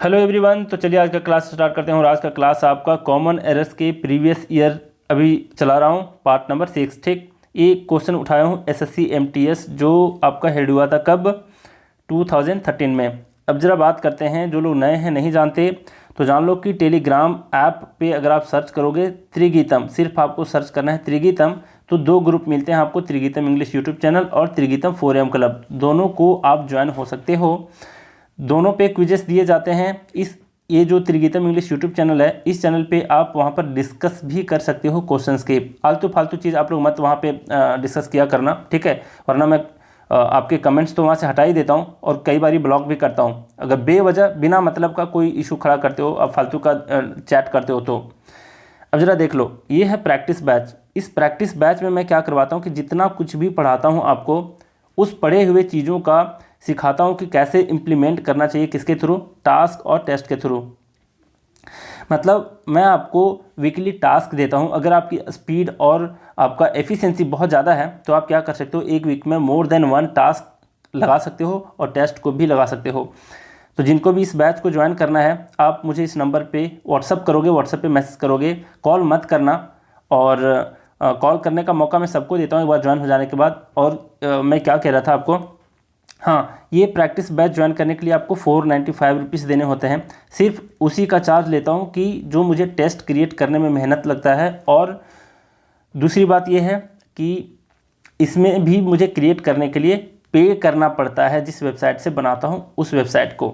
Hello everyone, तो चलिए आज का क्लास स्टार्ट करते हैं। और आज का क्लास आपका कॉमन एरर्स के प्रीवियस ईयर अभी चला रहा हूँ, पार्ट नंबर 6। ठीक, ये क्वेश्चन उठाया हूँ एसएससी एमटीएस जो आपका हेड हुआ था कब, 2013 में। अब ज़रा बात करते हैं, जो लोग नए हैं नहीं जानते तो जान लो कि टेलीग्राम ऐप पे अगर आप सर्च करोगे त्रिगीतम, सिर्फ आपको सर्च करना है त्रिगीतम, तो दो ग्रुप मिलते हैं आपको, त्रिगीतम इंग्लिश यूट्यूब चैनल और त्रिगीतम 4am क्लब। दोनों को आप ज्वाइन हो सकते हो। दोनों पे क्विजेस दिए जाते हैं। ये जो त्रिगीतम इंग्लिश यूट्यूब चैनल है, इस चैनल पे आप वहाँ पर डिस्कस भी कर सकते हो क्वेश्चंस के। आलतू फालतू चीज़ आप लोग मत वहाँ पे डिस्कस किया करना, ठीक है, वरना मैं आपके कमेंट्स तो वहाँ से हटा ही देता हूँ और कई बार ब्लॉक भी करता हूँ। अगर बेवजह बिना मतलब का कोई इशू खड़ा करते हो, आप फालतू का चैट करते हो तो। अब ज़रा देख लो, ये है प्रैक्टिस बैच। इस प्रैक्टिस बैच में मैं क्या करवाता हूँ कि जितना कुछ भी पढ़ाता हूँ आपको, उस पढ़े हुए चीज़ों का सिखाता हूँ कि कैसे इम्प्लीमेंट करना चाहिए, किसके थ्रू, टास्क और टेस्ट के थ्रू। मतलब मैं आपको वीकली टास्क देता हूँ। अगर आपकी स्पीड और आपका एफिशिएंसी बहुत ज़्यादा है तो आप क्या कर सकते हो, एक वीक में मोर देन 1 टास्क लगा सकते हो और टेस्ट को भी लगा सकते हो। तो जिनको भी इस बैच को ज्वाइन करना है, आप मुझे इस नंबर पे व्हाट्सअप करोगे, व्हाट्सअप पे मैसेज करोगे, कॉल मत करना। और कॉल करने का मौका मैं सबको देता हूँ एक बार ज्वाइन हो जाने के बाद। और मैं क्या कह रहा था आपको, हाँ, ये प्रैक्टिस बैच ज्वाइन करने के लिए आपको 495 रुपीज़ देने होते हैं। सिर्फ उसी का चार्ज लेता हूँ कि जो मुझे टेस्ट क्रिएट करने में मेहनत लगता है। और दूसरी बात ये है कि इसमें भी मुझे क्रिएट करने के लिए पे करना पड़ता है, जिस वेबसाइट से बनाता हूँ उस वेबसाइट को।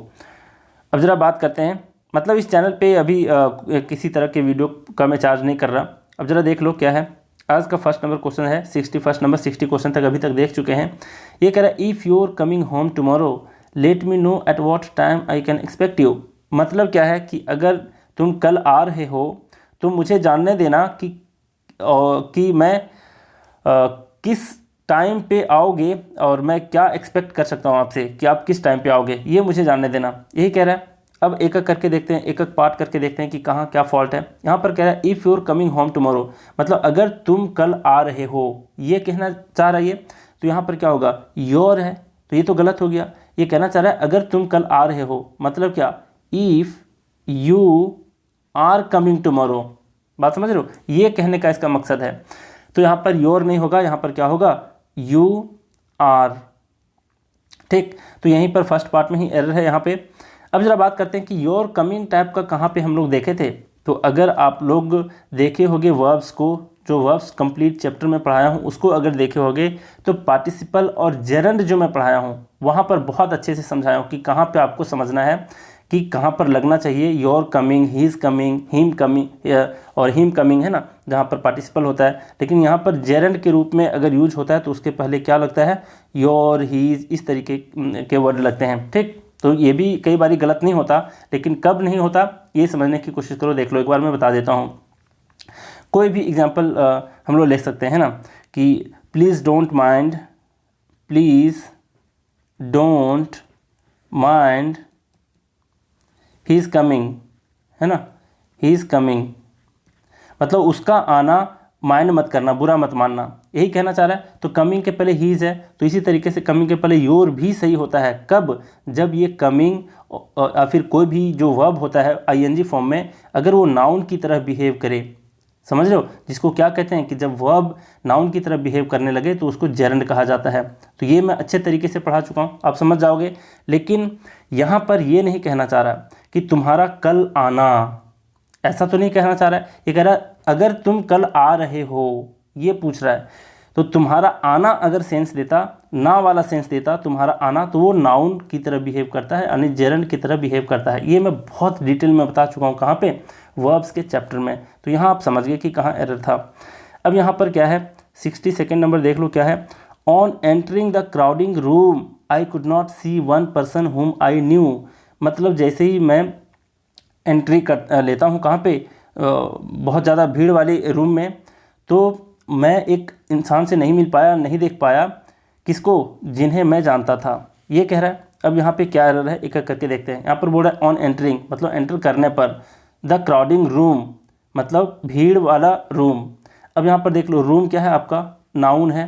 अब ज़रा बात करते हैं, मतलब इस चैनल पे अभी किसी तरह के वीडियो का मैं चार्ज नहीं कर रहा। अब ज़रा देख लो क्या है। आज का फर्स्ट नंबर क्वेश्चन है 61 नंबर, 60 क्वेश्चन तक अभी तक देख चुके हैं। ये कह रहा है if you are coming home tomorrow let me know at what time I can expect you. मतलब क्या है कि अगर तुम कल आ रहे हो तो मुझे जानने देना कि मैं किस टाइम पे आओगे और मैं क्या एक्सपेक्ट कर सकता हूँ आपसे कि आप किस टाइम पे आओगे, ये मुझे जानने देना। यही कह रहा है। अब एक एक करके देखते हैं, एक एक पार्ट करके देखते हैं कि कहाँ क्या फॉल्ट है। यहाँ पर कह रहा है if you are coming home tomorrow, मतलब अगर तुम कल आ रहे हो, ये कहना चाह रहा है ये। तो यहाँ पर क्या होगा, योर है, तो ये तो गलत हो गया। ये कहना चाह रहा है अगर तुम कल आ रहे हो, मतलब क्या, if you are coming tomorrow. बात समझ रहे हो, ये कहने का इसका मकसद है। तो यहाँ पर योर नहीं होगा, यहाँ पर क्या होगा, यू आर। ठीक, तो यहीं पर फर्स्ट पार्ट में ही एरर है यहाँ पे। अब जरा बात करते हैं कि योर कमिंग टाइप का कहाँ पे हम लोग देखे थे। तो अगर आप लोग देखे होंगे वर्ब्स को, जो वर्ब्स कंप्लीट चैप्टर में पढ़ाया हूँ उसको अगर देखे होंगे, तो पार्टिसिपल और जेरंड जो मैं पढ़ाया हूँ वहाँ पर बहुत अच्छे से समझाया हूँ कि कहाँ पे आपको समझना है कि कहाँ पर लगना चाहिए। Your coming, he is coming, him coming, और हिम कमिंग है ना, जहाँ पर पार्टिसिपल होता है। लेकिन यहाँ पर जेरंड के रूप में अगर यूज होता है तो उसके पहले क्या लगता है, योर, हीज़, इस तरीके के वर्ड लगते हैं। ठीक, तो ये भी कई बार गलत नहीं होता, लेकिन कब नहीं होता ये समझने की कोशिश करो। देख लो, एक बार मैं बता देता हूँ। कोई भी एग्जाम्पल हम लोग ले सकते हैं ना, कि please don't mind, please don't mind, he is coming, है ना, ही इज़ कमिंग, मतलब उसका आना माइंड मत करना, बुरा मत मानना, यही कहना चाह रहा है। तो कमिंग के पहले ही इज़ है, तो इसी तरीके से कमिंग के पहले योर भी सही होता है। कब, जब ये कमिंग या फिर कोई भी जो वर्ब होता है आईएनजी फॉर्म में, अगर वो नाउन की तरह बिहेव करे, समझ रहे हो, जिसको क्या कहते हैं कि जब वर्ब नाउन की तरह बिहेव करने लगे तो उसको जेरंड कहा जाता है। तो ये मैं अच्छे तरीके से पढ़ा चुका हूँ, आप समझ जाओगे। लेकिन यहाँ पर ये नहीं कहना चाह रहा कि तुम्हारा कल आना, ऐसा तो नहीं कहना चाह रहा है। ये कह रहा है अगर तुम कल आ रहे हो, ये पूछ रहा है। तो तुम्हारा आना अगर सेंस देता, ना वाला सेंस देता तुम्हारा आना, तो वो नाउन की तरह बिहेव करता है, यानी जेरंड की तरह बिहेव करता है। ये मैं बहुत डिटेल में बता चुका हूँ, कहाँ पे, वर्ब्स के चैप्टर में। तो यहाँ आप समझ गए कि कहाँ एरर था। अब यहाँ पर क्या है, 62 नंबर देख लो क्या है। On entering the crowding room I could not see one person whom I new. मतलब जैसे ही मैं एंट्री कर लेता हूँ कहाँ पे, बहुत ज़्यादा भीड़ वाले रूम में, तो मैं एक इंसान से नहीं मिल पाया, नहीं देख पाया, किसको, जिन्हें मैं जानता था, ये कह रहा है। अब यहाँ पे क्या एरर है, एक एक करके देखते हैं। यहाँ पर बोल रहा है ऑन एंटरिंग, मतलब एंटर करने पर, द क्राउडिंग रूम, मतलब भीड़ वाला रूम। अब यहाँ पर देख लो, रूम क्या है आपका, नाउन है।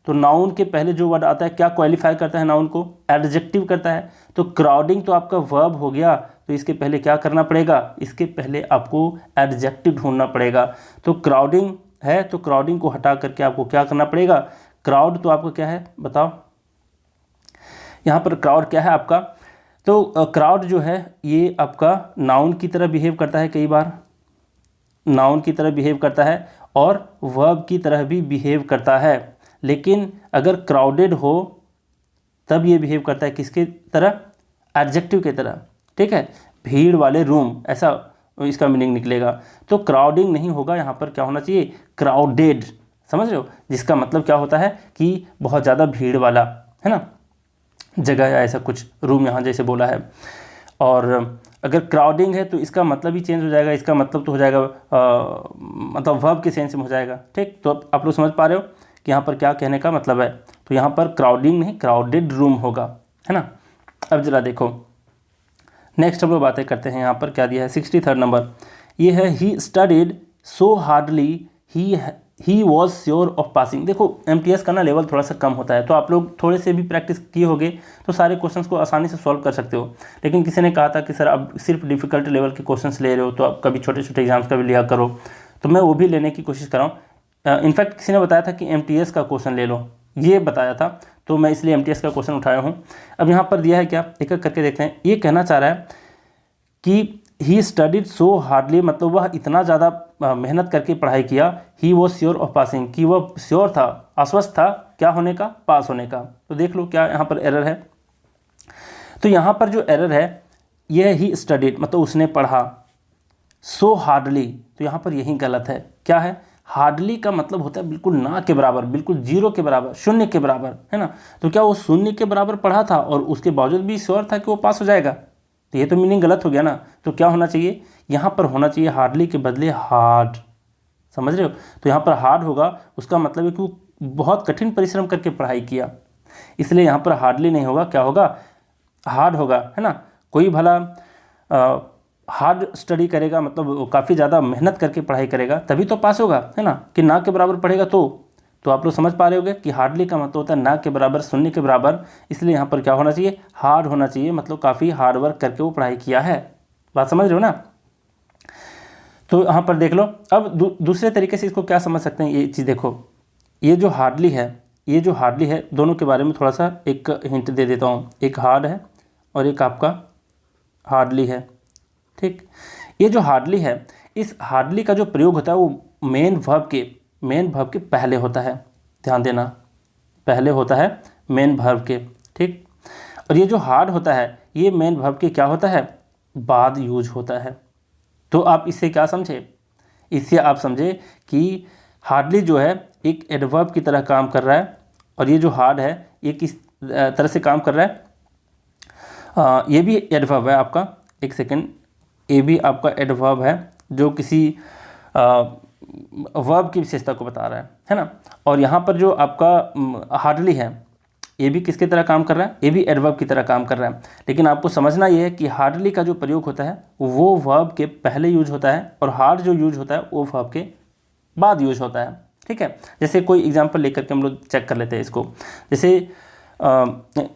तो नाउन के पहले जो वर्ड आता है क्या क्वालिफाई करता है नाउन को, एडजेक्टिव करता है। तो क्राउडिंग तो आपका वर्ब हो गया, तो इसके पहले क्या करना पड़ेगा, इसके पहले आपको एडजेक्टिव ढूंढना पड़ेगा। तो क्राउडिंग है तो क्राउडिंग को हटा करके आपको क्या करना पड़ेगा, क्राउड तो आपको क्या है बताओ, यहाँ पर क्राउड क्या है आपका, तो क्राउड जो है ये आपका नाउन की तरह बिहेव करता है, कई बार नाउन की तरह बिहेव करता है और वर्ब की तरह भी बिहेव करता है। लेकिन अगर क्राउडेड हो तब ये बिहेव करता है किसके तरह, एडजेक्टिव की तरह, ठीक है, भीड़ वाले रूम, ऐसा इसका मीनिंग निकलेगा। तो क्राउडिंग नहीं होगा, यहाँ पर क्या होना चाहिए, क्राउडेड, समझ रहे हो, जिसका मतलब क्या होता है कि बहुत ज़्यादा भीड़ वाला, है ना, जगह या ऐसा कुछ, रूम यहाँ जैसे बोला है। और अगर क्राउडिंग है तो इसका मतलब ही चेंज हो जाएगा, इसका मतलब तो हो जाएगा मतलब वर्ब के सेंस में हो जाएगा, ठीक। तो आप लोग समझ पा रहे हो कि यहाँ पर क्या कहने का मतलब है। तो यहाँ पर क्राउडिंग नहीं, क्राउडेड रूम होगा, है ना। अब जरा देखो नेक्स्ट हम लोग बातें करते हैं, यहाँ पर क्या दिया है 63rd नंबर, ये है he studied so hardly he was sure of passing. देखो MTS का ना लेवल थोड़ा सा कम होता है, तो आप लोग थोड़े से भी प्रैक्टिस किए होगे तो सारे क्वेश्चंस को आसानी से सॉल्व कर सकते हो। लेकिन किसी ने कहा था कि सर अब सिर्फ डिफ़िकल्ट लेवल के क्वेश्चंस ले रहे हो तो आप कभी छोटे छोटे एग्जाम्स का भी लिया करो, तो मैं वो भी लेने की कोशिश कर रहा हूँ। इनफैक्ट किसी ने बताया था कि MTS का क्वेश्चन ले लो, ये बताया था, तो मैं इसलिए MTS का क्वेश्चन उठाया हूँ। अब यहाँ पर दिया है क्या, एक एक करके देखते हैं। ये कहना चाह रहा है कि ही स्टडीड सो हार्डली, मतलब वह इतना ज़्यादा मेहनत करके पढ़ाई किया, he was sure of passing, कि वह श्योर था, आश्वस्त था क्या होने का, पास होने का। तो देख लो क्या यहाँ पर एरर है। तो यहाँ पर जो एरर है यह ही स्टडीड, मतलब उसने पढ़ा, सो हार्डली, तो यहाँ पर यही गलत है। क्या है, हार्डली का मतलब होता है बिल्कुल ना के बराबर, बिल्कुल जीरो के बराबर, शून्य के बराबर, है ना। तो क्या वो शून्य के बराबर पढ़ा था और उसके बावजूद भी श्योर था कि वो पास हो जाएगा, तो ये तो मीनिंग गलत हो गया ना। तो क्या होना चाहिए, यहाँ पर होना चाहिए हार्डली के बदले हार्ड, समझ रहे हो। तो यहाँ पर हार्ड होगा, उसका मतलब है कि वो बहुत कठिन परिश्रम करके पढ़ाई किया, इसलिए यहाँ पर हार्डली नहीं होगा, क्या होगा, हार्ड होगा, है ना। कोई भला हार्ड स्टडी करेगा, मतलब काफ़ी ज़्यादा मेहनत करके पढ़ाई करेगा तभी तो पास होगा, है ना, कि ना के बराबर पढ़ेगा तो आप लोग समझ पा रहे होगे कि हार्डली का मतलब होता है ना के बराबर, शून्य के बराबर, इसलिए यहाँ पर क्या होना चाहिए, हार्ड होना चाहिए, मतलब काफ़ी हार्ड वर्क करके वो पढ़ाई किया है। बात समझ रहे हो ना। तो यहाँ पर देख लो, अब दूसरे तरीके से इसको क्या समझ सकते हैं, ये चीज़ देखो, ये जो हार्डली है, ये जो हार्डली है, दोनों के बारे में थोड़ा सा एक हिंट दे देता हूँ। एक हार्ड है और एक आपका हार्डली है, ठीक। ये जो हार्डली है, इस हार्डली का जो प्रयोग होता है वो मेन वर्ब के पहले होता है, ध्यान देना, पहले होता है मेन वर्ब के, ठीक। और ये जो हार्ड होता है ये मेन वर्ब के क्या होता है, बाद यूज होता है। तो आप इससे क्या समझे, इससे आप समझे कि हार्डली जो है एक एडवर्ब की तरह काम कर रहा है, और ये जो हार्ड है ये किस तरह से काम कर रहा है, ये भी एडवर्ब है आपका, एक सेकेंड, ये भी आपका एडवर्ब है जो किसी वर्ब की विशेषता को बता रहा है ना। और यहाँ पर जो आपका हार्डली है ये भी किसकी तरह काम कर रहा है, ये भी एडवर्ब की तरह काम कर रहा है। लेकिन आपको समझना ये है कि हार्डली का जो प्रयोग होता है वो वर्ब के पहले यूज होता है, और हार्ड जो यूज होता है वो वर्ब के बाद यूज होता है, ठीक है। जैसे कोई एग्जांपल लेकर के हम लोग चेक कर लेते हैं इसको। जैसे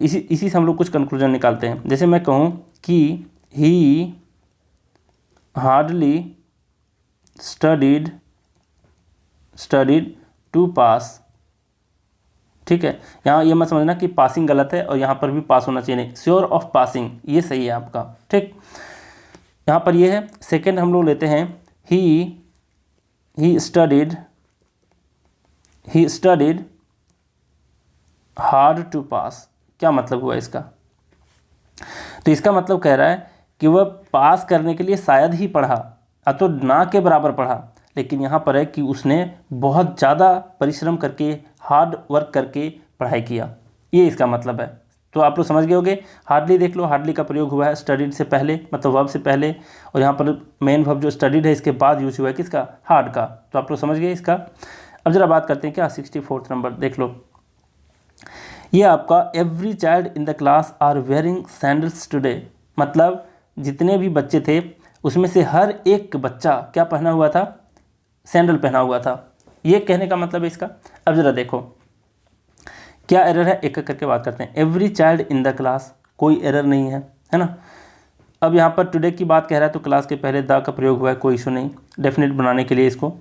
इसी से हम लोग कुछ कंक्लूजन निकालते हैं। जैसे मैं कहूँ कि ही हार्डली स्टडीड टू पास, ठीक है। यहाँ ये मत समझना कि पासिंग गलत है और यहाँ पर भी पास होना चाहिए, नहीं, श्योर ऑफ पासिंग ये सही है आपका, ठीक। यहाँ पर ये है। सेकंड हम लोग लेते हैं ही स्टडीड हार्ड टू पास। क्या मतलब हुआ इसका, तो इसका मतलब कह रहा है कि वह पास करने के लिए शायद ही पढ़ा, तो ना के बराबर पढ़ा, लेकिन यहाँ पर है कि उसने बहुत ज़्यादा परिश्रम करके, हार्ड वर्क करके पढ़ाई किया, ये इसका मतलब है। तो आप लोग समझ गए होंगे। हार्डली देख लो, हार्डली का प्रयोग हुआ है स्टडीड से पहले, मतलब वर्ब से पहले, और यहाँ पर मेन वर्ब जो स्टडीड है इसके बाद यूज हुआ है किसका, हार्ड का। तो आप लोग समझ गए इसका। अब जरा बात करते हैं क्या 64 नंबर देख लो। ये आपका every child in the class are wearing sandals today, मतलब जितने भी बच्चे थे उसमें से हर एक बच्चा क्या पहना हुआ था, सैंडल पहना हुआ था। ये कहने का मतलब है इसका। अब जरा देखो क्या एरर है, एक एक करके बात करते हैं। Every child in the class, कोई एरर नहीं है, है ना। अब यहाँ पर टुडे की बात कह रहा है तो क्लास के पहले द का प्रयोग हुआ है, कोई इशू नहीं, डेफिनेट बनाने के लिए इसको।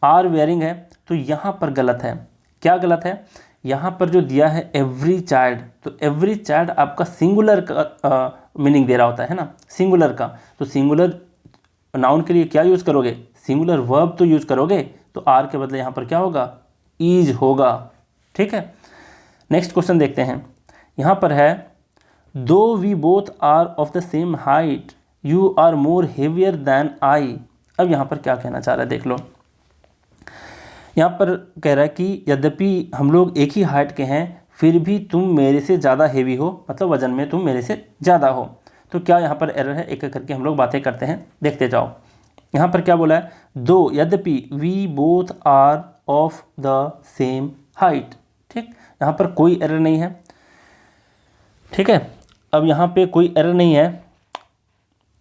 आर वेयरिंग है तो यहाँ पर गलत है। क्या गलत है? यहाँ पर जो दिया है एवरी चाइल्ड, तो एवरी चाइल्ड आपका सिंगुलर का मीनिंग दे रहा होता है ना, सिंगुलर का। तो सिंगुलर नाउन के लिए क्या यूज़ करोगे? सिंगुलर वर्ब तो यूज़ करोगे, तो आर के बदले यहाँ पर क्या होगा? इज होगा। ठीक है, नेक्स्ट क्वेश्चन देखते हैं। यहाँ पर है दो we both are of the same height you are more heavier than I. अब यहाँ पर क्या कहना चाह रहा है देख लो। यहाँ पर कह रहा है कि यद्यपि हम लोग एक ही हाइट के हैं फिर भी तुम मेरे से ज़्यादा हेवी हो, मतलब वजन में तुम मेरे से ज़्यादा हो। तो क्या यहाँ पर एरर है? एक एक करके हम लोग बातें करते हैं, देखते जाओ। यहाँ पर क्या बोला है? दो यद्यपि we both are of the same height. ठीक, यहाँ पर कोई एरर नहीं है। ठीक है, अब यहाँ पे कोई एरर नहीं है।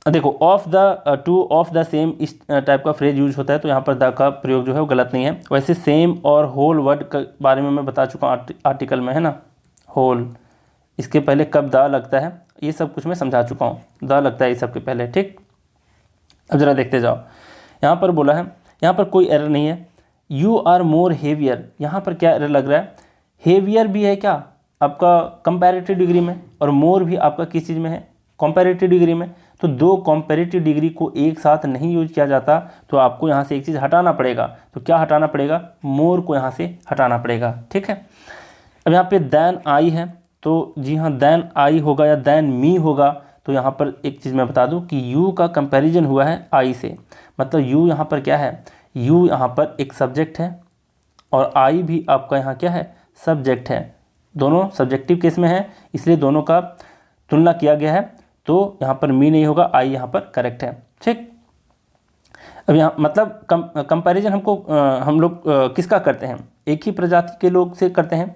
देखो of the two of the same इस टाइप का फ्रेज यूज होता है, तो यहाँ पर द का प्रयोग जो है वो गलत नहीं है। वैसे सेम और होल वर्ड के बारे में मैं बता चुका हूँ आर्टिकल में, है ना। होल, इसके पहले कब द लगता है ये सब कुछ मैं समझा चुका हूँ, द लगता है ये सब के पहले। ठीक, अब ज़रा देखते जाओ। यहाँ पर बोला है, यहाँ पर कोई एरर नहीं है। यू आर मोर हेवियर, यहाँ पर क्या एरर लग रहा है? हेवियर भी है क्या आपका कंपैरेटिव डिग्री में, और मोर भी आपका किस चीज़ में है? कंपैरेटिव डिग्री में। तो दो कंपैरेटिव डिग्री को एक साथ नहीं यूज किया जाता, तो आपको यहाँ से एक चीज़ हटाना पड़ेगा। तो क्या हटाना पड़ेगा? मोर को यहाँ से हटाना पड़ेगा। ठीक है, अब यहाँ पे दैन आई है, तो जी हाँ दैन आई होगा या दैन मी होगा। तो यहाँ पर एक चीज़ मैं बता दूँ कि यू का कंपैरिजन हुआ है आई से, मतलब यू यहाँ पर क्या है? यू यहाँ पर एक सब्जेक्ट है और आई भी आपका यहाँ क्या है? सब्जेक्ट है। दोनों सब्जेक्टिव केस में है, इसलिए दोनों का तुलना किया गया है। तो यहाँ पर मी नहीं होगा, आई यहाँ पर करेक्ट है। ठीक, अब यहाँ मतलब कंपैरिजन हमको हम लोग किसका करते हैं? एक ही प्रजाति के लोग से करते हैं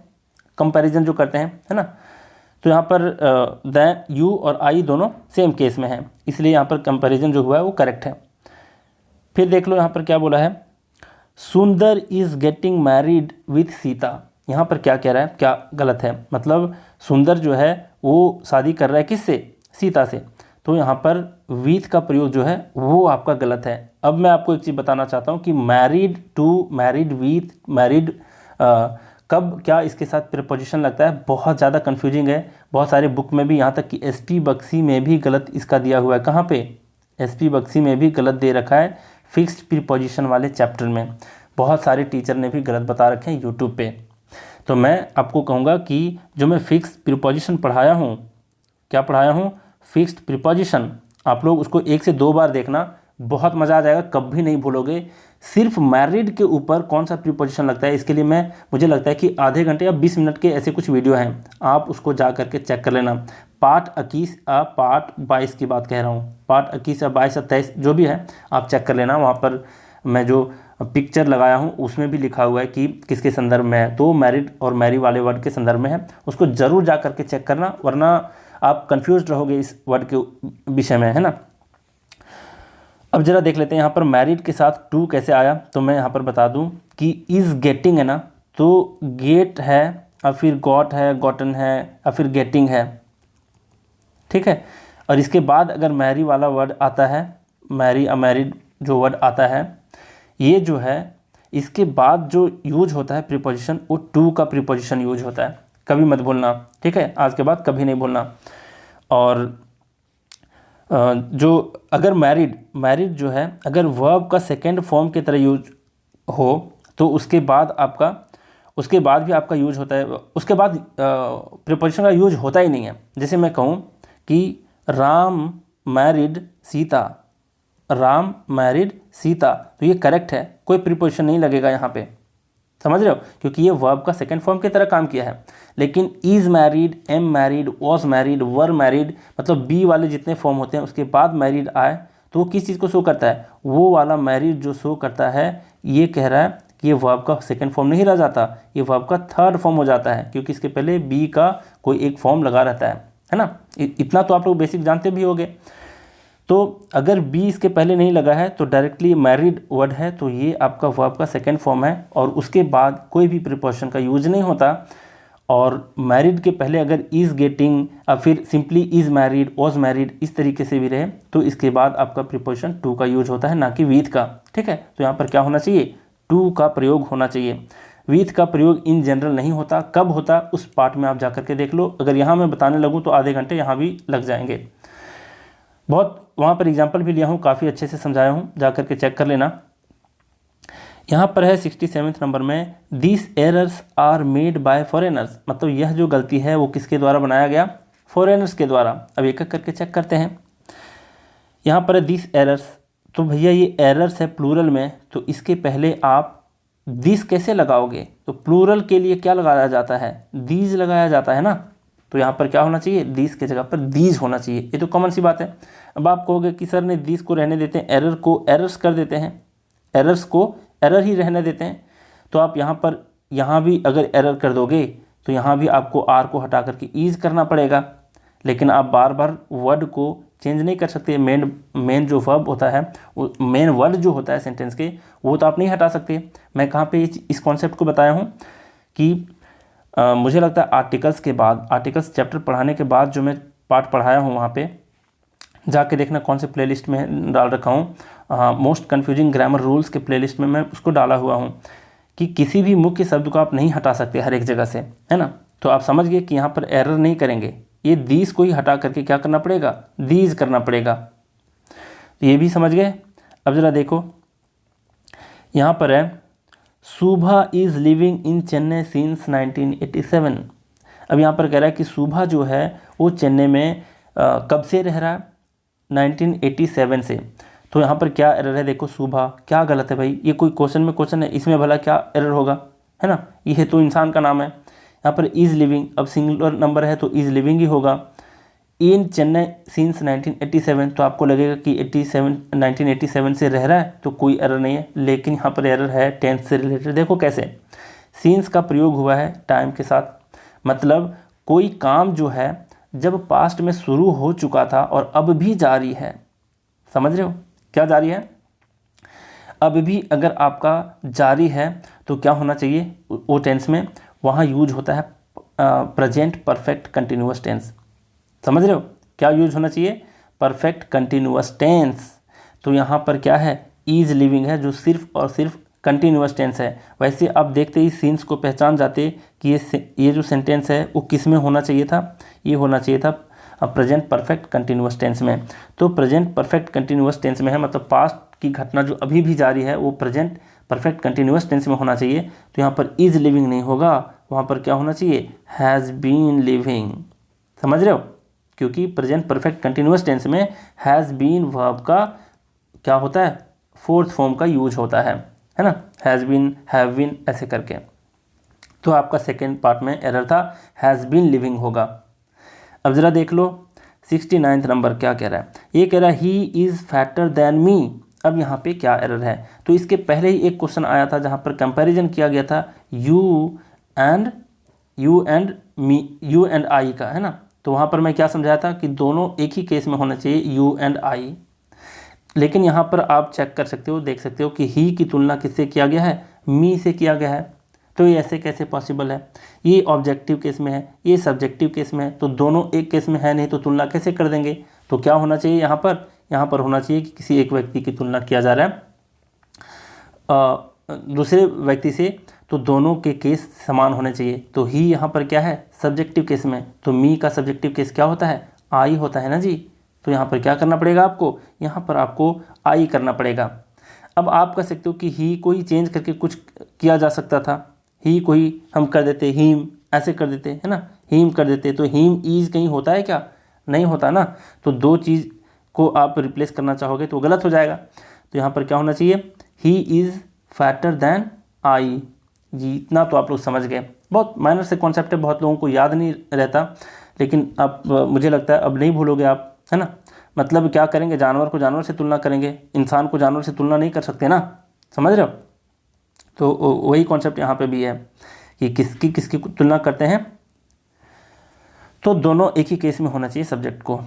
कंपैरिजन जो करते हैं, है ना। तो यहाँ पर द यू और आई दोनों सेम केस में हैं, इसलिए यहाँ पर कंपैरिजन जो हुआ है वो करेक्ट है। फिर देख लो यहाँ पर क्या बोला है, सुंदर is getting married with Sita. यहाँ पर क्या कह रहा है? क्या गलत है? मतलब सुंदर जो है वो शादी कर रहा है किससे? सीता से। तो यहाँ पर विथ का प्रयोग जो है वो आपका गलत है। अब मैं आपको एक चीज़ बताना चाहता हूँ कि married to, married with, married कब क्या इसके साथ प्रीपोजिशन लगता है, बहुत ज़्यादा कन्फ्यूजिंग है। बहुत सारे बुक में भी, यहाँ तक कि एसपी बख्शी में भी गलत इसका दिया हुआ है। कहाँ पे? एसपी बख्शी में भी गलत दे रखा है, फिक्स्ड प्रीपोजिशन वाले चैप्टर में। बहुत सारे टीचर ने भी गलत बता रखे हैं यूट्यूब पे। तो मैं आपको कहूँगा कि जो मैं फिक्स्ड प्रीपोजिशन पढ़ाया हूँ, क्या पढ़ाया हूँ? Fixed preposition. आप लोग उसको 1 से 2 बार देखना, बहुत मज़ा आ जाएगा, कभी नहीं भूलोगे। सिर्फ मैरिड के ऊपर कौन सा प्रीपोजिशन लगता है, इसके लिए मुझे लगता है कि आधे घंटे या 20 मिनट के ऐसे कुछ वीडियो हैं, आप उसको जा करके चेक कर लेना। पार्ट 21 पार्ट 22 की बात कह रहा हूँ, पार्ट 21 या 22 या 23 जो भी है आप चेक कर लेना। वहाँ पर मैं जो पिक्चर लगाया हूँ उसमें भी लिखा हुआ है कि किसके संदर्भ में है, तो मैरिड और मैरी वाले वर्ड के संदर्भ में है। उसको ज़रूर जा करके चेक करना, वरना आप कंफ्यूज रहोगे इस वर्ड के विषय में, है ना। अब जरा देख लेते हैं यहाँ पर मैरिड के साथ टू कैसे आया। तो मैं यहाँ पर बता दूँ कि इज़ गेटिंग है ना, तो गेट है और फिर गॉट है, गॉटन है और फिर गेटिंग है। ठीक है, और इसके बाद अगर मैरी वाला वर्ड आता है, मैरी अमैरिड जो वर्ड आता है, ये जो है इसके बाद जो यूज होता है प्रीपोजिशन, वो टू का प्रीपोजिशन यूज होता है। कभी मत भूलना, ठीक है, आज के बाद कभी नहीं भूलना। और जो अगर मैरिड जो है अगर वर्ब का सेकेंड फॉर्म की तरह यूज हो तो उसके बाद भी आपका यूज होता है, उसके बाद प्रीपोजिशन का यूज होता ही नहीं है। जैसे मैं कहूँ कि राम मैरिड सीता, राम मैरिड सीता, तो ये करेक्ट है, कोई प्रीपोजिशन नहीं लगेगा यहाँ पे, समझ रहे हो, क्योंकि ये वर्ब का सेकंड फॉर्म की तरह काम किया है। लेकिन is married, am married, was married, were married, मतलब बी वाले जितने फॉर्म होते हैं उसके बाद मैरिड आए तो वो किस चीज़ को शो करता है? वो वाला मैरिड जो शो करता है, ये कह रहा है कि ये वर्ब का सेकंड फॉर्म नहीं रह जाता, ये वर्ब का थर्ड फॉर्म हो जाता है, क्योंकि इसके पहले बी का कोई एक फॉर्म लगा रहता है ना। इतना तो आप लोग बेसिक जानते भी होंगे। तो अगर बी इसके पहले नहीं लगा है तो डायरेक्टली मैरिड वर्ड है, तो ये आपका वर्ब का सेकंड फॉर्म है और उसके बाद कोई भी प्रीपोजिशन का यूज नहीं होता। और मैरिड के पहले अगर इज़ गेटिंग और फिर simply is married, was married, इस तरीके से भी रहे तो इसके बाद आपका प्रीपोजिशन टू का यूज होता है, ना कि विथ का। ठीक है, तो यहाँ पर क्या होना चाहिए, टू का प्रयोग होना चाहिए। विथ का प्रयोग इन जनरल नहीं होता। कब होता उस पार्ट में आप जा करके देख लो। अगर यहाँ मैं बताने लगूँ तो आधे घंटे यहाँ भी लग जाएंगे। बहुत वहाँ पर एग्जाम्पल भी लिया हूँ, काफ़ी अच्छे से समझाया हूँ, जा करके चेक कर लेना। यहाँ पर है 67 नंबर में, this errors are made by foreigners, मतलब यह जो गलती है वो किसके द्वारा बनाया गया, फॉरेनर्स के द्वारा। अब एक एक करके चेक करते हैं। यहाँ पर है दिस एरर्स, तो भैया ये एरर्स है प्लूरल में, तो इसके पहले आप दिस कैसे लगाओगे, तो प्लूरल के लिए क्या लगाया जाता है, दीज लगाया जाता है ना। तो यहाँ पर क्या होना चाहिए, दिस के जगह पर दीज होना चाहिए, ये तो कॉमन सी बात है। अब आप कहोगे कि सर ने दिस को रहने देते हैं, एरर को एरर्स कर देते हैं, एरर्स को एरर ही रहने देते हैं, तो आप यहाँ पर यहाँ भी अगर एरर कर दोगे तो यहाँ भी आपको आर को हटा करके ईज करना पड़ेगा। लेकिन आप बार बार वर्ड को चेंज नहीं कर सकते। मेन जो वर्ब होता है, वो मेन वर्ड जो होता है सेंटेंस के, वो तो आप नहीं हटा सकते। मैं कहाँ पे इस कॉन्सेप्ट को बताया हूँ कि मुझे लगता है आर्टिकल्स के बाद, आर्टिकल्स चैप्टर पढ़ाने के बाद जो मैं पार्ट पढ़ाया हूँ वहाँ पे जाके देखना कौन से प्लेलिस्ट में डाल रखा हूँ। मोस्ट कन्फ्यूजिंग ग्रामर रूल्स के प्लेलिस्ट में मैं उसको डाला हुआ हूँ कि किसी भी मुख्य शब्द को आप नहीं हटा सकते हर एक जगह से, है ना। तो आप समझ गए कि यहाँ पर एरर नहीं करेंगे, ये दीज को ही हटा करके क्या करना पड़ेगा, दीज करना पड़ेगा। तो ये भी समझ गए। अब ज़रा देखो, यहाँ पर है Subha is living in Chennai since 1987। अब यहाँ पर कह रहा है कि सुभा जो है वो चेन्नई में कब से रह रहा है, 1987 से। तो यहाँ पर क्या एरर है, देखो सुभा, क्या गलत है भाई, ये कोई क्वेश्चन में क्वेश्चन है, इसमें भला क्या एरर होगा, है ना। ये तो इंसान का नाम है। यहाँ पर इज़ लिविंग, अब सिंगुलर नंबर है तो इज़ लिविंग ही होगा। इन चेन्नई सिंस 1987, तो आपको लगेगा कि 1987 से रह रहा है, तो कोई एरर नहीं है। लेकिन यहाँ पर एरर है टेंस से रिलेटेड। देखो कैसे, सिंस का प्रयोग हुआ है टाइम के साथ, मतलब कोई काम जो है जब पास्ट में शुरू हो चुका था और अब भी जारी है, समझ रहे हो क्या जारी है, अब भी अगर आपका जारी है तो क्या होना चाहिए, वो टेंस में वहाँ यूज होता है प्रेजेंट परफेक्ट कंटिन्यूअस टेंस। समझ रहे हो क्या यूज होना चाहिए, परफेक्ट कंटिन्यूअस टेंस। तो यहाँ पर क्या है, इज लिविंग है जो सिर्फ और सिर्फ कंटिन्यूअस टेंस है। वैसे आप देखते ही सीन्स को पहचान जाते कि ये जो सेंटेंस है वो किस में होना चाहिए था, ये होना चाहिए था प्रेजेंट परफेक्ट कंटिन्यूअस टेंस में। तो प्रेजेंट परफेक्ट कंटिन्यूअस टेंस में है, मतलब पास्ट की घटना जो अभी भी जारी है वो प्रेजेंट परफेक्ट कंटिन्यूअस टेंस में होना चाहिए। तो यहाँ पर इज लिविंग नहीं होगा, वहाँ पर क्या होना चाहिए, हैज़ बीन लिविंग। समझ रहे हो, क्योंकि प्रेजेंट परफेक्ट कंटिन्यूअस टेंस में हैज़ बीन वर्ब का क्या होता है, फोर्थ फॉर्म का यूज होता है ना, हैज़ बीन, हैव बीन, ऐसे करके। तो आपका सेकेंड पार्ट में एरर था, हैज़ बीन लिविंग होगा। अब ज़रा देख लो 69 नंबर क्या कह रहा है, ये कह रहा है he is fatter than me. अब यहाँ पे क्या एरर है, तो इसके पहले ही एक क्वेश्चन आया था जहाँ पर कंपैरिजन किया गया था you and me, you and I का, है ना। तो वहाँ पर मैं क्या समझाया था कि दोनों एक ही केस में होना चाहिए, यू एंड आई। लेकिन यहाँ पर आप चेक कर सकते हो, देख सकते हो कि ही की तुलना किससे किया गया है, मी से किया गया है। तो ये ऐसे कैसे पॉसिबल है, ये ऑब्जेक्टिव केस में है, ये सब्जेक्टिव केस में है, तो दोनों एक केस में है नहीं तो तुलना कैसे कर देंगे। तो क्या होना चाहिए यहाँ पर होना चाहिए कि किसी एक व्यक्ति की तुलना किया जा रहा है दूसरे व्यक्ति से, तो दोनों के केस समान होने चाहिए। तो ही यहाँ पर क्या है, सब्जेक्टिव केस में, तो मी का सब्जेक्टिव केस क्या होता है, आई होता है ना जी। तो यहाँ पर क्या करना पड़ेगा आपको, यहाँ पर आपको आई करना पड़ेगा। अब आप कह सकते हो कि ही को ही चेंज करके कुछ किया जा सकता था, ही को ही हम कर देते हीम, ऐसे कर देते, है ना, हीम कर देते, तो हीम ईज कहीं होता है क्या, नहीं होता ना। तो दो चीज़ को आप रिप्लेस करना चाहोगे तो गलत हो जाएगा। तो यहाँ पर क्या होना चाहिए, ही इज़ फैटर दैन आई जी। इतना तो आप लोग समझ गए, बहुत माइनर से कॉन्सेप्ट है, बहुत लोगों को याद नहीं रहता, लेकिन अब मुझे लगता है अब नहीं भूलोगे आप, है ना। मतलब क्या करेंगे, जानवर को जानवर से तुलना करेंगे, इंसान को जानवर से तुलना नहीं कर सकते ना, समझ रहे हो। तो वही कॉन्सेप्ट यहाँ पे भी है कि किसकी किसकी तुलना करते हैं, तो दोनों एक ही केस में होना चाहिए सब्जेक्ट को।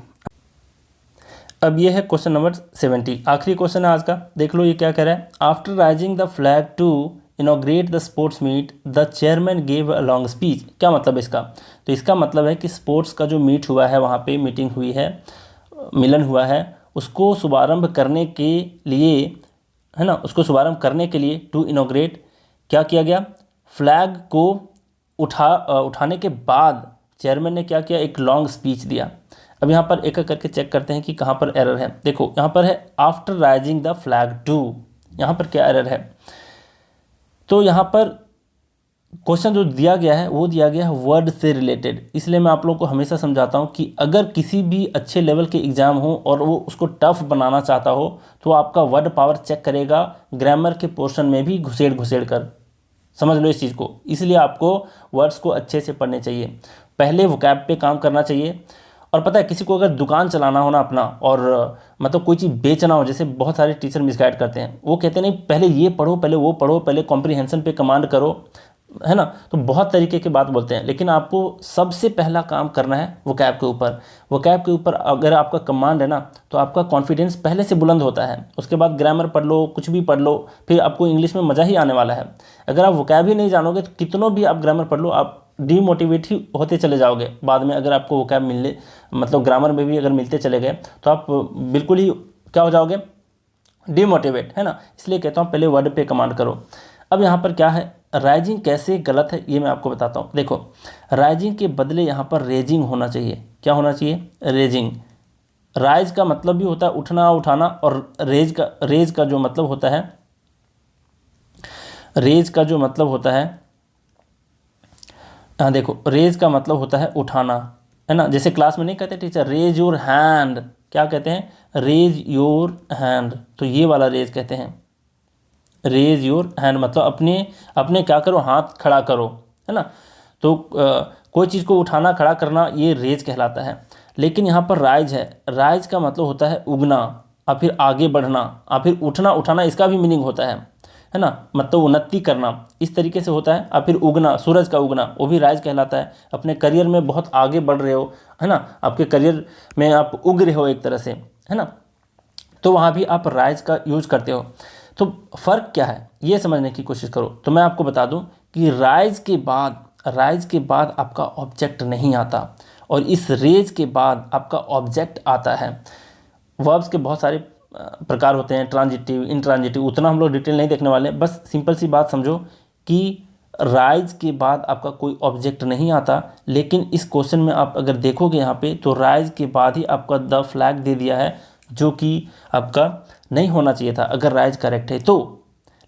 अब ये है क्वेश्चन नंबर 70, आखिरी क्वेश्चन है आज का। देख लो ये क्या कह रहा है, after raising the flag to inaugurate the sports meet the chairman gave a long speech. क्या मतलब इसका? तो इसका मतलब है कि स्पोर्ट्स का जो मीट हुआ है, वहाँ पे मीटिंग हुई है, मिलन हुआ है, उसको शुभारंभ करने के लिए, है ना, उसको शुभारंभ करने के लिए टू इनॉग्रेट क्या किया गया, फ्लैग को उठाने के बाद चेयरमैन ने क्या किया, एक लॉन्ग स्पीच दिया। अब यहाँ पर एक एक करके चेक करते हैं कि कहाँ पर एरर है। देखो यहाँ पर है after raising the flag to, यहाँ पर क्या एरर है? तो यहाँ पर क्वेश्चन जो दिया गया है वो दिया गया है वर्ड से रिलेटेड। इसलिए मैं आप लोगों को हमेशा समझाता हूँ कि अगर किसी भी अच्छे लेवल के एग्ज़ाम हो और वो उसको टफ बनाना चाहता हो तो आपका वर्ड पावर चेक करेगा ग्रामर के पोर्शन में भी घुसेड़ घुसेड़ कर। समझ लो इस चीज़ को। इसलिए आपको वर्ड्स को अच्छे से पढ़ने चाहिए, पहले वोकैब पे काम करना चाहिए। और पता है, किसी को अगर दुकान चलाना हो ना अपना, और मतलब कोई चीज़ बेचना हो, जैसे बहुत सारे टीचर मिसगाइड करते हैं, वो कहते हैं नहीं पहले ये पढ़ो, पहले वो पढ़ो, पहले कॉम्प्रीहेंशन पे कमांड करो, है ना। तो बहुत तरीके की बात बोलते हैं, लेकिन आपको सबसे पहला काम करना है वोकैब के ऊपर। वोकैब के ऊपर अगर आपका कमांड है ना, तो आपका कॉन्फिडेंस पहले से बुलंद होता है। उसके बाद ग्रामर पढ़ लो, कुछ भी पढ़ लो, फिर आपको इंग्लिश में मज़ा ही आने वाला है। अगर आप वोकैब ही नहीं जानोगे तो कितनों भी आप ग्रामर पढ़ लो, आप डीमोटिवेट ही होते चले जाओगे। बाद में अगर आपको वोकैब मिलने, मतलब ग्रामर में भी अगर मिलते चले गए तो आप बिल्कुल ही क्या हो जाओगे, डीमोटिवेट, है ना। इसलिए कहता हूँ पहले वर्ड पे कमांड करो। अब यहाँ पर क्या है, राइजिंग कैसे गलत है ये मैं आपको बताता हूँ। देखो राइजिंग के बदले यहाँ पर रेजिंग होना चाहिए। क्या होना चाहिए? रेजिंग। राइज का मतलब भी होता है उठना, उठाना, और रेज का जो मतलब होता है, रेज का जो मतलब होता है, हाँ देखो, रेज का मतलब होता है उठाना, है ना। जैसे क्लास में नहीं कहते टीचर रेज योर हैंड, क्या कहते हैं? Raise your hand. तो ये वाला रेज कहते हैं, रेज योर हैंड मतलब अपने अपने क्या करो, हाथ खड़ा करो, है ना। तो कोई चीज़ को उठाना, खड़ा करना, ये रेज कहलाता है। लेकिन यहाँ पर राइज है, राइज का मतलब होता है उगना, और फिर आगे बढ़ना, और फिर उठना, उठाना, इसका भी मीनिंग होता है ना, मतलब उन्नति करना, इस तरीके से होता है। और फिर उगना, सूरज का उगना, वो भी राइज कहलाता है। अपने करियर में बहुत आगे बढ़ रहे हो, है ना, आपके करियर में आप उग रहे हो एक तरह से, है ना, तो वहाँ भी आप राइज का यूज करते हो। तो फ़र्क क्या है ये समझने की कोशिश करो। तो मैं आपको बता दूं कि राइज के बाद आपका ऑब्जेक्ट नहीं आता, और इस रेज के बाद आपका ऑब्जेक्ट आता है। वर्ब्स के बहुत सारे प्रकार होते हैं, ट्रांजिटिव, इंट्रांजिटिव, उतना हम लोग डिटेल नहीं देखने वाले। बस सिंपल सी बात समझो कि राइज के बाद आपका कोई ऑब्जेक्ट नहीं आता। लेकिन इस क्वेश्चन में आप अगर देखोगे यहाँ पे, तो राइज के बाद ही आपका द फ्लैग दे दिया है, जो कि आपका नहीं होना चाहिए था अगर राइज करेक्ट है तो।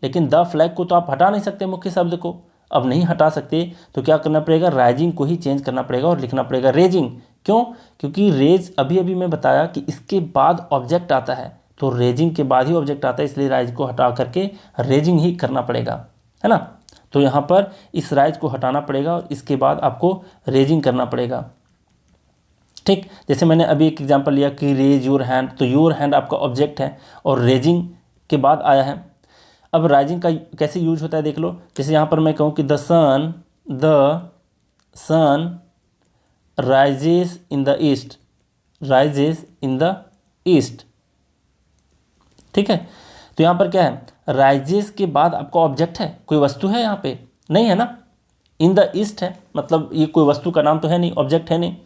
लेकिन द फ्लैग को तो आप हटा नहीं सकते, मुख्य शब्द को अब नहीं हटा सकते, तो क्या करना पड़ेगा, राइजिंग को ही चेंज करना पड़ेगा और लिखना पड़ेगा रेजिंग। क्यों? क्योंकि रेज अभी अभी मैं बताया कि इसके बाद ऑब्जेक्ट आता है, तो रेजिंग के बाद ही ऑब्जेक्ट आता है, इसलिए राइज को हटा करके रेजिंग ही करना पड़ेगा, है ना। तो यहाँ पर इस राइज को हटाना पड़ेगा और इसके बाद आपको रेजिंग करना पड़ेगा। ठीक, जैसे मैंने अभी एक एग्जांपल लिया कि रेज योर हैंड, तो योर हैंड आपका ऑब्जेक्ट है और रेजिंग के बाद आया है। अब राइजिंग का कैसे यूज होता है देख लो। जैसे यहाँ पर मैं कहूँ कि the sun rises in the east, rises in the east, ठीक है। तो यहाँ पर क्या है, राइजेस के बाद आपका ऑब्जेक्ट है, कोई वस्तु है यहाँ पे नहीं है ना, इन द ईस्ट है, मतलब ये कोई वस्तु का नाम तो है नहीं, ऑब्जेक्ट है नहीं।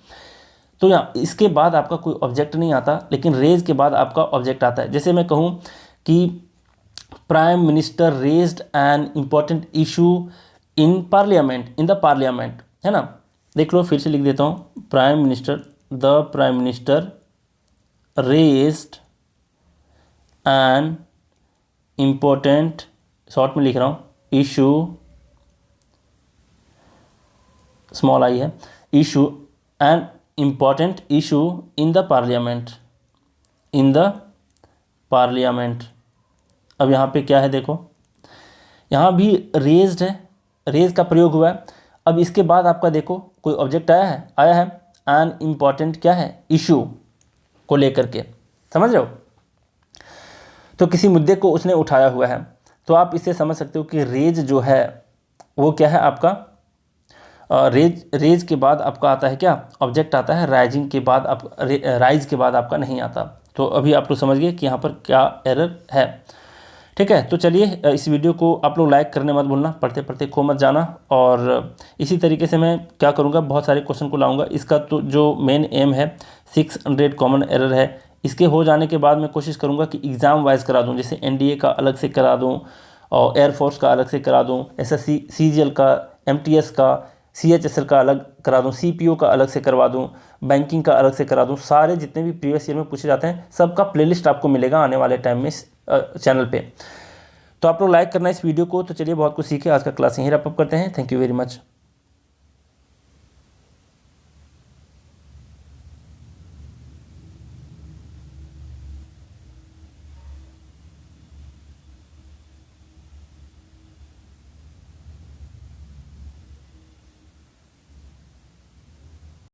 तो यहाँ इसके बाद आपका कोई ऑब्जेक्ट नहीं आता, लेकिन रेज के बाद आपका ऑब्जेक्ट आता है। जैसे मैं कहूँ कि prime minister raised an important issue in parliament, in the parliament, है ना। देख लो फिर से लिख देता हूँ, prime minister raised an important, short में लिख रहा हूँ, इशू, स्मॉल आई है, issue, an important issue in the parliament, in the parliament. अब यहाँ पे क्या है देखो, यहाँ भी रेज्ड है, रेज का प्रयोग हुआ है। अब इसके बाद आपका देखो कोई ऑब्जेक्ट आया है एन इम्पॉर्टेंट क्या है, इशू को लेकर के, समझ रहे हो। तो किसी मुद्दे को उसने उठाया हुआ है, तो आप इससे समझ सकते हो कि रेज जो है वो क्या है आपका, रेज के बाद आपका आता है क्या, ऑब्जेक्ट आता है। राइजिंग के बाद राइज के बाद आपका नहीं आता। तो अभी आप लोग समझ गए कि यहाँ पर क्या एरर है। ठीक है, तो चलिए इस वीडियो को आप लोग लाइक करने मत भूलना, पढ़ते पढ़ते खो मत जाना। और इसी तरीके से मैं क्या करूँगा, बहुत सारे क्वेश्चन को लाऊंगा। इसका तो जो मेन एम है 600 कॉमन एरर है, इसके हो जाने के बाद मैं कोशिश करूँगा कि एग्ज़ाम वाइज करा दूँ, जैसे एनडीए का अलग से करा दूँ और एयरफोर्स का अलग से करा दूँ, एसएससी सीजीएल का, एमटीएस का, सीएचएसएल का अलग करा दूँ, सीपीओ का अलग से करवा दूँ, बैंकिंग का अलग से करा दूँ। सारे जितने भी प्रीवियस ईयर में पूछे जाते हैं सबका प्लेलिस्ट आपको मिलेगा आने वाले टाइम में इस चैनल पे। तो आप लोग लाइक करना इस वीडियो को। तो चलिए बहुत कुछ सीखे, आज का क्लास यहीं रैप अप करते हैं। Thank you very much.